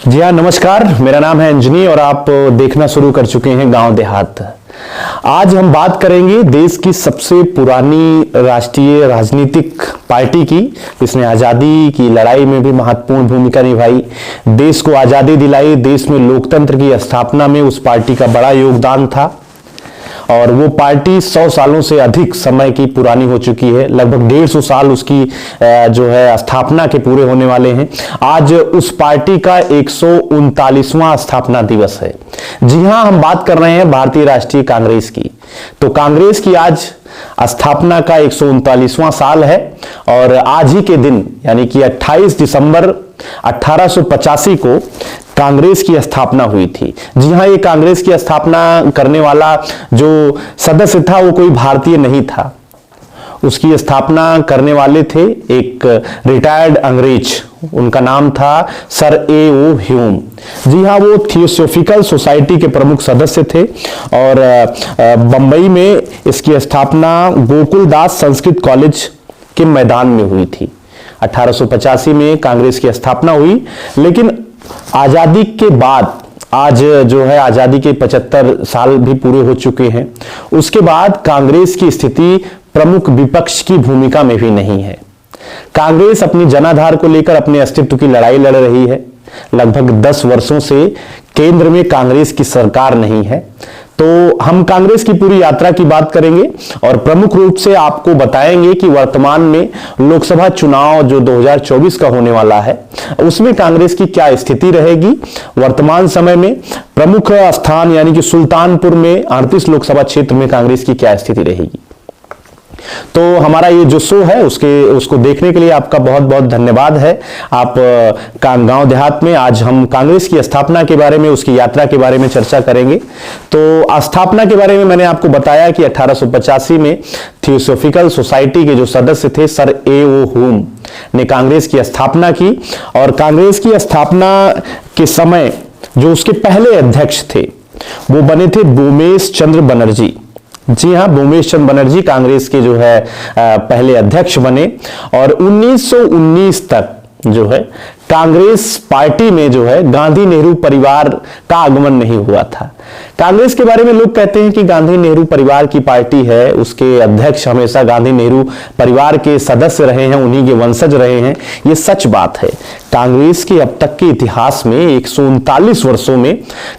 जी हाँ, नमस्कार। मेरा नाम है अंजनी और आप देखना शुरू कर चुके हैं गांव देहात। आज हम बात करेंगे देश की सबसे पुरानी राष्ट्रीय राजनीतिक पार्टी की, जिसने आजादी की लड़ाई में भी महत्वपूर्ण भूमिका निभाई, देश को आजादी दिलाई, देश में लोकतंत्र की स्थापना में उस पार्टी का बड़ा योगदान था। और वो पार्टी 100 सालों से अधिक समय की पुरानी हो चुकी है। लगभग 150 साल उसकी जो है स्थापना के पूरे होने वाले हैं। आज उस पार्टी का 139वां स्थापना दिवस है। जी हां, हम बात कर रहे हैं भारतीय राष्ट्रीय कांग्रेस की। तो कांग्रेस की आज स्थापना का 139वां साल है और आज ही के दिन यानी कि 28 दिसंबर 1885 को कांग्रेस की स्थापना हुई थी। जी हां, ये कांग्रेस की स्थापना करने वाला जो सदस्य था वो कोई भारतीय नहीं था। उसकी स्थापना करने वाले थे एक रिटायर्ड अंग्रेज, उनका नाम था सर A.O. ह्यूम। जी हां, वो थियोसॉफिकल सोसाइटी के प्रमुख सदस्य थे और बंबई में इसकी स्थापना गोकुलदास संस्कृत कॉलेज के मैदान में हुई थी। 1885 में कांग्रेस की स्थापना हुई, लेकिन आजादी के बाद आज जो है आजादी के 75 साल भी पूरे हो चुके हैं। उसके बाद कांग्रेस की स्थिति प्रमुख विपक्ष की भूमिका में भी नहीं है। कांग्रेस अपनी जनाधार को लेकर अपने अस्तित्व की लड़ाई लड़ रही है। लगभग 10 वर्षों से केंद्र में कांग्रेस की सरकार नहीं है। तो हम कांग्रेस की पूरी यात्रा की बात करेंगे और प्रमुख रूप से आपको बताएंगे कि वर्तमान में लोकसभा चुनाव जो 2024 का होने वाला है, उसमें कांग्रेस की क्या स्थिति रहेगी। वर्तमान समय में प्रमुख स्थान यानी कि सुल्तानपुर में 38 लोकसभा क्षेत्र में कांग्रेस की क्या स्थिति रहेगी। तो हमारा ये जो शो है उसको देखने के लिए आपका बहुत बहुत धन्यवाद है। आप गांव देहात में आज हम कांग्रेस की स्थापना के बारे में, उसकी यात्रा के बारे में चर्चा करेंगे। तो स्थापना के बारे में मैंने आपको बताया कि 1885 में थियोसॉफिकल सोसाइटी के जो सदस्य थे सर A.O. ह्यूम ने कांग्रेस की स्थापना की और कांग्रेस की स्थापना के समय जो उसके पहले अध्यक्ष थे वो बने थे बोमेश चंद्र बनर्जी। जी हां, बोमेश चंद्र बनर्जी कांग्रेस के जो है पहले अध्यक्ष बने और 1919 तक जो है कांग्रेस पार्टी में जो है गांधी नेहरू परिवार का आगमन नहीं हुआ था। कांग्रेस के बारे में लोग कहते हैं कि गांधी नेहरू परिवार की पार्टी है, उसके अध्यक्ष हमेशा गांधी नेहरू परिवार के सदस्य रहे हैं, उन्हीं के वंशज रहे हैं। ये सच बात है। कांग्रेस के अब तक के इतिहास में 139 वर्षों में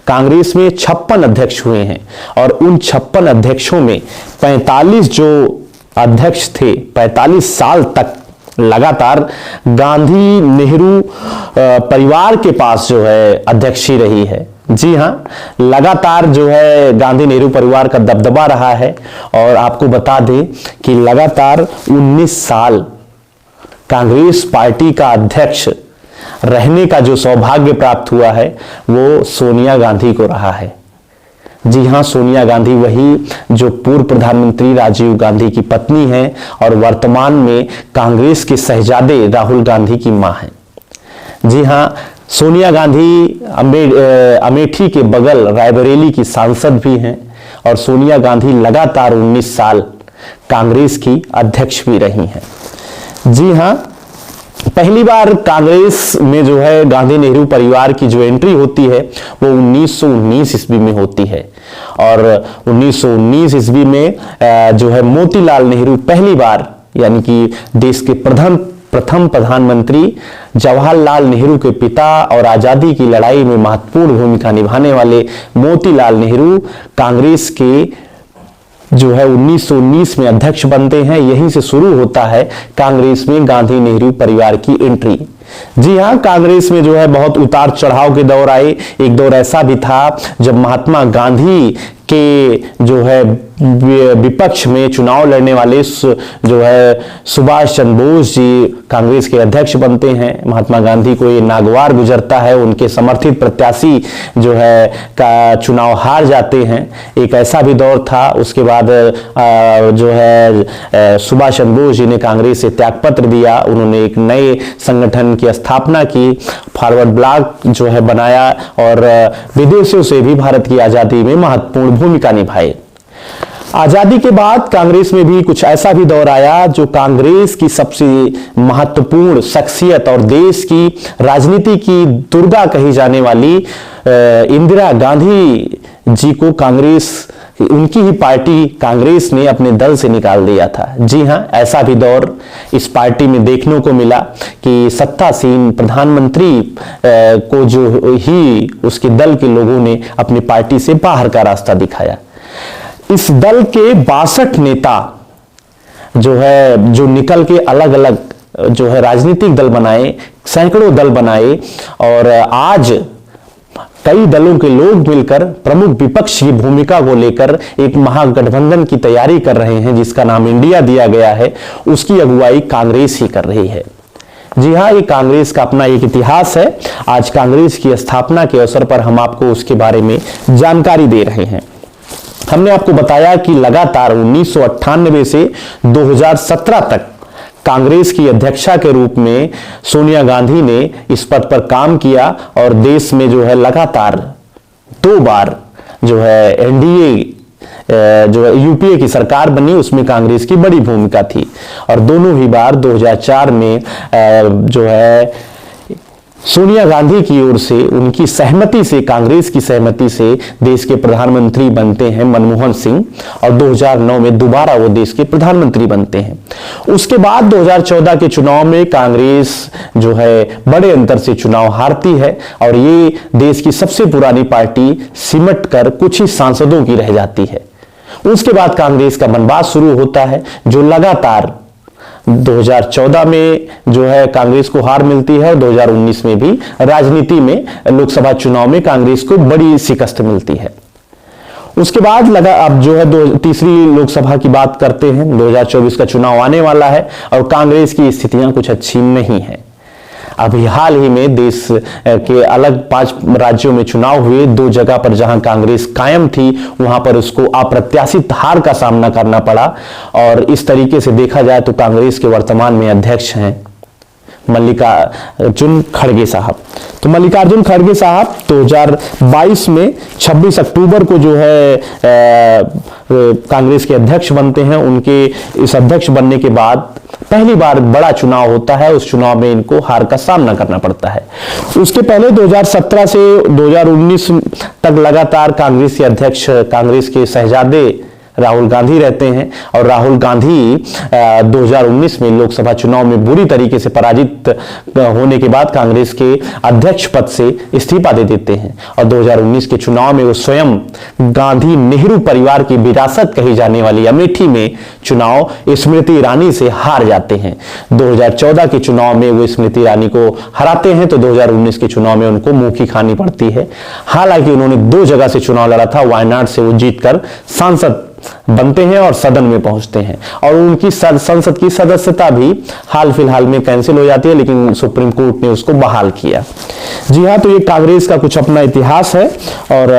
कांग्रेस में 56 अध्यक्ष हुए हैं और उन 56 अध्यक्षों में 45 जो अध्यक्ष थे 45 साल तक लगातार गांधी नेहरू परिवार के पास जो है अध्यक्षी रही है। जी हां, लगातार जो है गांधी नेहरू परिवार का दबदबा रहा है और आपको बता दें कि लगातार 19 साल कांग्रेस पार्टी का अध्यक्ष रहने का जो सौभाग्य प्राप्त हुआ है वो सोनिया गांधी को रहा है। जी हां, सोनिया गांधी वही जो पूर्व प्रधानमंत्री राजीव गांधी की पत्नी हैं और वर्तमान में कांग्रेस के शहजादे राहुल गांधी की मां हैं। जी हां, सोनिया गांधी अमेठी के बगल रायबरेली की सांसद भी हैं और सोनिया गांधी लगातार 19 साल कांग्रेस की अध्यक्ष भी रही हैं। जी हां, पहली बार कांग्रेस में जो है गांधी नेहरू परिवार की जो एंट्री होती है वो 1919 ईस्वी में होती है और 1919 ईस्वी में जो है मोतीलाल नेहरू पहली बार यानी कि देश के प्रथम प्रधानमंत्री जवाहरलाल नेहरू के पिता और आजादी की लड़ाई में महत्वपूर्ण भूमिका निभाने वाले मोतीलाल नेहरू कांग्रेस के जो है 1919 में अध्यक्ष बनते हैं। यहीं से शुरू होता है कांग्रेस में गांधी नेहरू परिवार की एंट्री। जी हां, कांग्रेस में जो है बहुत उतार चढ़ाव के दौर आए। एक दौर ऐसा भी था जब महात्मा गांधी के जो है विपक्ष में चुनाव लड़ने वाले जो है सुभाष चंद्र बोस जी कांग्रेस के अध्यक्ष बनते हैं। महात्मा गांधी को ये नागवार गुजरता है, उनके समर्थित प्रत्याशी जो है का चुनाव हार जाते हैं। एक ऐसा भी दौर था। उसके बाद जो है सुभाष चंद्र बोस जी ने कांग्रेस से त्यागपत्र दिया। उन्होंने एक नए संगठन की स्थापना की, फॉरवर्ड ब्लॉक जो है बनाया और विदेशों से भी भारत की आजादी में महत्वपूर्ण भूमिका निभाई। आजादी के बाद कांग्रेस में भी कुछ ऐसा भी दौर आया जो कांग्रेस की सबसे महत्वपूर्ण शख्सियत और देश की राजनीति की दुर्गा कही जाने वाली इंदिरा गांधी जी को कांग्रेस, उनकी ही पार्टी कांग्रेस ने अपने दल से निकाल दिया था। जी हां, ऐसा भी दौर इस पार्टी में देखने को मिला कि सत्तासीन प्रधानमंत्री को जो ही उसके दल के लोगों ने अपनी पार्टी से बाहर का रास्ता दिखाया। इस दल के 62 नेता जो है, जो निकल के अलग अलग जो है राजनीतिक दल बनाए, सैकड़ों दल बनाए, और आज कई दलों के लोग मिलकर प्रमुख विपक्ष की भूमिका को लेकर एक महागठबंधन की तैयारी कर रहे हैं, जिसका नाम इंडिया दिया गया है। उसकी अगुवाई कांग्रेस ही कर रही है। जी हां, ये कांग्रेस का अपना एक इतिहास है। आज कांग्रेस की स्थापना के अवसर पर हम आपको उसके बारे में जानकारी दे रहे हैं। हमने आपको बताया कि लगातार 1998 से 2017 तक कांग्रेस की अध्यक्षा के रूप में सोनिया गांधी ने इस पद पर काम किया, और देश में जो है लगातार 2 बार जो है एनडीए जो है यूपीए की सरकार बनी, उसमें कांग्रेस की बड़ी भूमिका थी। और दोनों ही बार 2004 में जो है सोनिया गांधी की ओर से, उनकी सहमति से, कांग्रेस की सहमति से देश के प्रधानमंत्री बनते हैं मनमोहन सिंह, और 2009 में दोबारा वो देश के प्रधानमंत्री बनते हैं। उसके बाद 2014 के चुनाव में कांग्रेस जो है बड़े अंतर से चुनाव हारती है, और ये देश की सबसे पुरानी पार्टी सिमट कर कुछ ही सांसदों की रह जाती है। उसके बाद कांग्रेस का वनवास शुरू होता है, जो लगातार 2014 में जो है कांग्रेस को हार मिलती है, और 2019 में भी राजनीति में लोकसभा चुनाव में कांग्रेस को बड़ी शिकस्त मिलती है। उसके बाद लगा, अब जो है तीसरी लोकसभा की बात करते हैं। 2024 का चुनाव आने वाला है, और कांग्रेस की स्थितियां कुछ अच्छी नहीं है। अभी हाल ही में देश के अलग 5 राज्यों में चुनाव हुए। 2 जगह पर जहां कांग्रेस कायम थी, वहां पर उसको अप्रत्याशित हार का सामना करना पड़ा। और इस तरीके से देखा जाए तो कांग्रेस के वर्तमान में अध्यक्ष हैं मल्लिकार्जुन खड़गे साहब। तो मल्लिकार्जुन खड़गे साहब 2022 में 26 अक्टूबर को जो है कांग्रेस के अध्यक्ष बनते हैं। उनके इस अध्यक्ष बनने के बाद पहली बार बड़ा चुनाव होता है, उस चुनाव में इनको हार का सामना करना पड़ता है। उसके पहले 2017 से 2019 तक लगातार कांग्रेस के अध्यक्ष कांग्रेस के शहजादे राहुल गांधी रहते हैं, और राहुल गांधी 2019 में लोकसभा चुनाव में बुरी तरीके से पराजित होने के बाद कांग्रेस के अध्यक्ष पद से इस्तीफा दे देते हैं, और 2019 के चुनाव में वो स्वयं गांधी नेहरू परिवार की विरासत कही जाने वाली अमेठी में चुनाव स्मृति ईरानी से हार जाते हैं। 2014 के चुनाव में वो स्मृति ईरानी को हराते हैं, तो 2019 के चुनाव में उनको मुंह की खानी पड़ती है। हालांकि उन्होंने 2 जगह से चुनाव लड़ा था, वायनाड से वो जीतकर सांसद बनते हैं और सदन में पहुंचते हैं, और उनकी संसद की सदस्यता भी हाल फिलहाल में कैंसिल हो जाती है, लेकिन सुप्रीम कोर्ट ने उसको बहाल किया। जी हां, तो ये कांग्रेस का कुछ अपना इतिहास है। और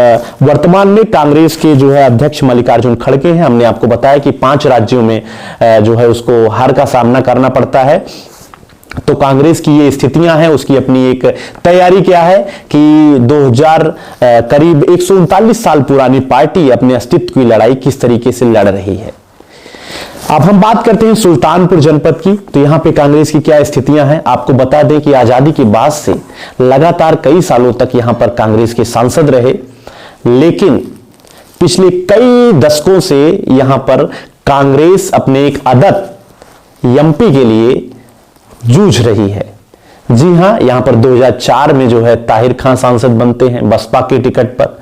वर्तमान में कांग्रेस के जो है अध्यक्ष मल्लिकार्जुन खड़गे हैं। हमने आपको बताया कि 5 राज्यों में जो है उसको हार का सामना करना पड़ता है। तो कांग्रेस की ये स्थितियां हैं, उसकी अपनी एक तैयारी क्या है कि 2000 करीब 139 साल पुरानी पार्टी अपने अस्तित्व की लड़ाई किस तरीके से लड़ रही है। अब हम बात करते हैं सुल्तानपुर जनपद की। तो यहां पे कांग्रेस की क्या स्थितियां हैं, आपको बता दें कि आजादी के बाद से लगातार कई सालों तक यहां पर कांग्रेस के सांसद रहे, लेकिन पिछले कई दशकों से यहां पर कांग्रेस अपने एक आदत एमपी के लिए जूझ रही है। जी हां, यहां पर 2004 में जो है ताहिर खान सांसद बनते हैं बसपा के टिकट पर।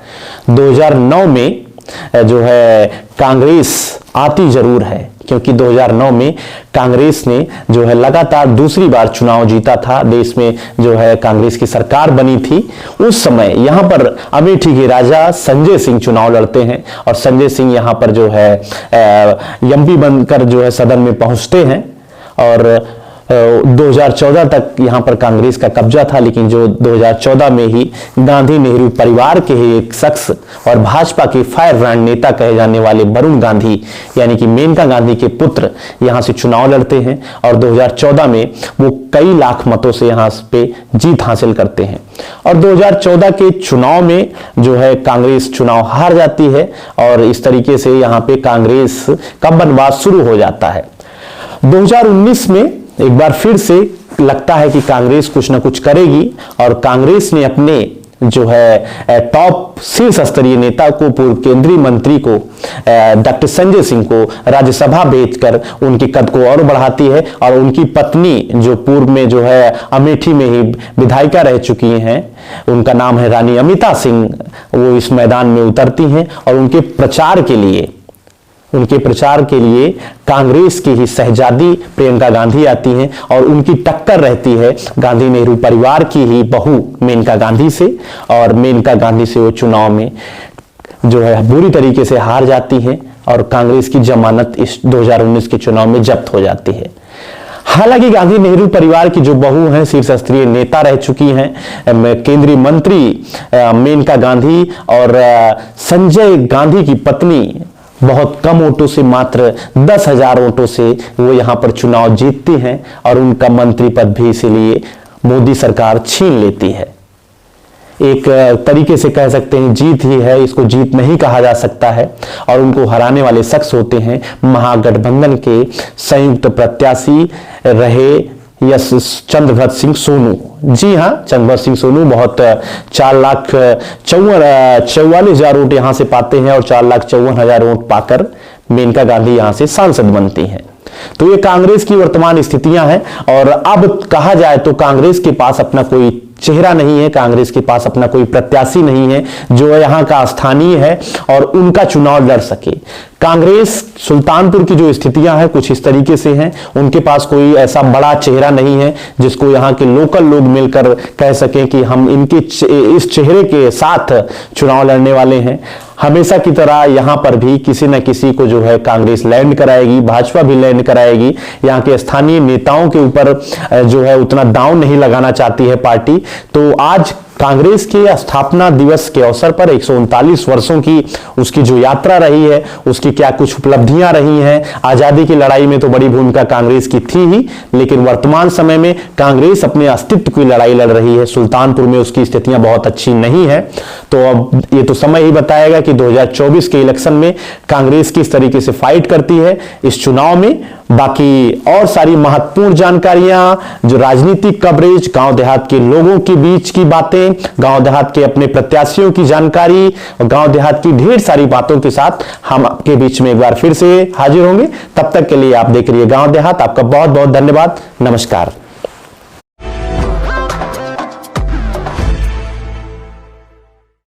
2009 में जो है कांग्रेस आती जरूर है, क्योंकि 2009 में कांग्रेस ने जो है लगातार दूसरी बार चुनाव जीता था। देश में जो है कांग्रेस की सरकार बनी थी। उस समय यहां पर अमेठी के राजा संजय सिंह चुनाव लड़ते हैं, और संजय सिंह यहां पर जो है एमपी बनकर जो है सदन में पहुंचते हैं, और 2014 तक यहां पर कांग्रेस का कब्जा था, लेकिन जो 2014 में ही गांधी नेहरू परिवार के ही एक शख्स और भाजपा के फायर ब्रांड नेता कहे जाने वाले वरुण गांधी यानी कि मेनका गांधी के पुत्र यहां से चुनाव लड़ते हैं और 2014 में वो कई लाख मतों से यहां पे जीत हासिल करते हैं। और 2014 के चुनाव में जो है कांग्रेस चुनाव हार जाती है और इस तरीके से यहां पे कांग्रेस का बनवास शुरू हो जाता है। 2019 में एक बार फिर से लगता है कि कांग्रेस कुछ ना कुछ करेगी और कांग्रेस ने अपने जो है टॉप शीर्ष स्तरीय नेता को, पूर्व केंद्रीय मंत्री को, डॉक्टर संजय सिंह को राज्यसभा भेजकर उनके कद को और बढ़ाती है और उनकी पत्नी जो पूर्व में जो है अमेठी में ही विधायिका रह चुकी हैं, उनका नाम है रानी अमिता सिंह, वो इस मैदान में उतरती हैं और उनके प्रचार के लिए कांग्रेस की ही शहजादी प्रियंका गांधी आती हैं और उनकी टक्कर रहती है गांधी नेहरू परिवार की ही बहू मेनका गांधी से और मेनका गांधी से वो चुनाव में जो है बुरी तरीके से हार जाती हैं और कांग्रेस की जमानत इस 2019 के चुनाव में जब्त हो जाती है। हालांकि गांधी नेहरू परिवार की जो बहू हैं, शीर्ष स्तरीय नेता रह चुकी हैं, केंद्रीय मंत्री मेनका गांधी और संजय गांधी की पत्नी बहुत कम वोटों से, मात्र 10,000 वोटों से वो यहां पर चुनाव जीतती हैं और उनका मंत्री पद भी इसीलिए मोदी सरकार छीन लेती है। एक तरीके से कह सकते हैं जीत ही है, इसको जीत नहीं कहा जा सकता है। और उनको हराने वाले शख्स होते हैं महागठबंधन के संयुक्त प्रत्याशी रहे चंद्रभद्र सिंह सोनू। जी हां, चंद्रभद्र सिंह सोनू बहुत 4,44,000 वोट यहां से पाते हैं और 4,54,000 वोट पाकर मेनका गांधी यहां से सांसद बनती हैं। तो ये कांग्रेस की वर्तमान स्थितियां हैं। और अब कहा जाए तो कांग्रेस के पास अपना कोई चेहरा नहीं है, कांग्रेस के पास अपना कोई प्रत्याशी नहीं है जो यहां का स्थानीय है और उनका चुनाव लड़ सके। कांग्रेस सुल्तानपुर की जो स्थितियां हैं कुछ इस तरीके से हैं, उनके पास कोई ऐसा बड़ा चेहरा नहीं है जिसको यहां के लोकल लोग मिलकर कह सकें कि हम इनके इस चेहरे के साथ चुनाव लड़ने वाले हैं। हमेशा की तरह यहां पर भी किसी न किसी को जो है कांग्रेस लैंड कराएगी, भाजपा भी लैंड कराएगी। यहां के स्थानीय नेताओं के ऊपर जो है उतना दांव नहीं लगाना चाहती है पार्टी। तो आज कांग्रेस के स्थापना दिवस के अवसर पर 139 वर्षों की उसकी जो यात्रा रही है, उसकी क्या कुछ उपलब्धियां रही हैं। आजादी की लड़ाई में तो बड़ी भूमिका कांग्रेस की थी ही, लेकिन वर्तमान समय में कांग्रेस अपने अस्तित्व की लड़ाई लड़ रही है। सुल्तानपुर में उसकी स्थितियां बहुत अच्छी नहीं है। तो अब ये तो समय ही बताएगा कि 2024 के इलेक्शन में कांग्रेस किस तरीके से फाइट करती है इस चुनाव में। बाकी और सारी महत्वपूर्ण जानकारियां, जो राजनीतिक कवरेज, गांव देहात के लोगों के बीच की बातें, गांव देहात के अपने प्रत्याशियों की जानकारी और गांव देहात की ढेर सारी बातों के साथ हम आपके बीच में एक बार फिर से हाजिर होंगे। तब तक के लिए आप देख रहिए गांव देहात। आपका बहुत बहुत धन्यवाद। नमस्कार।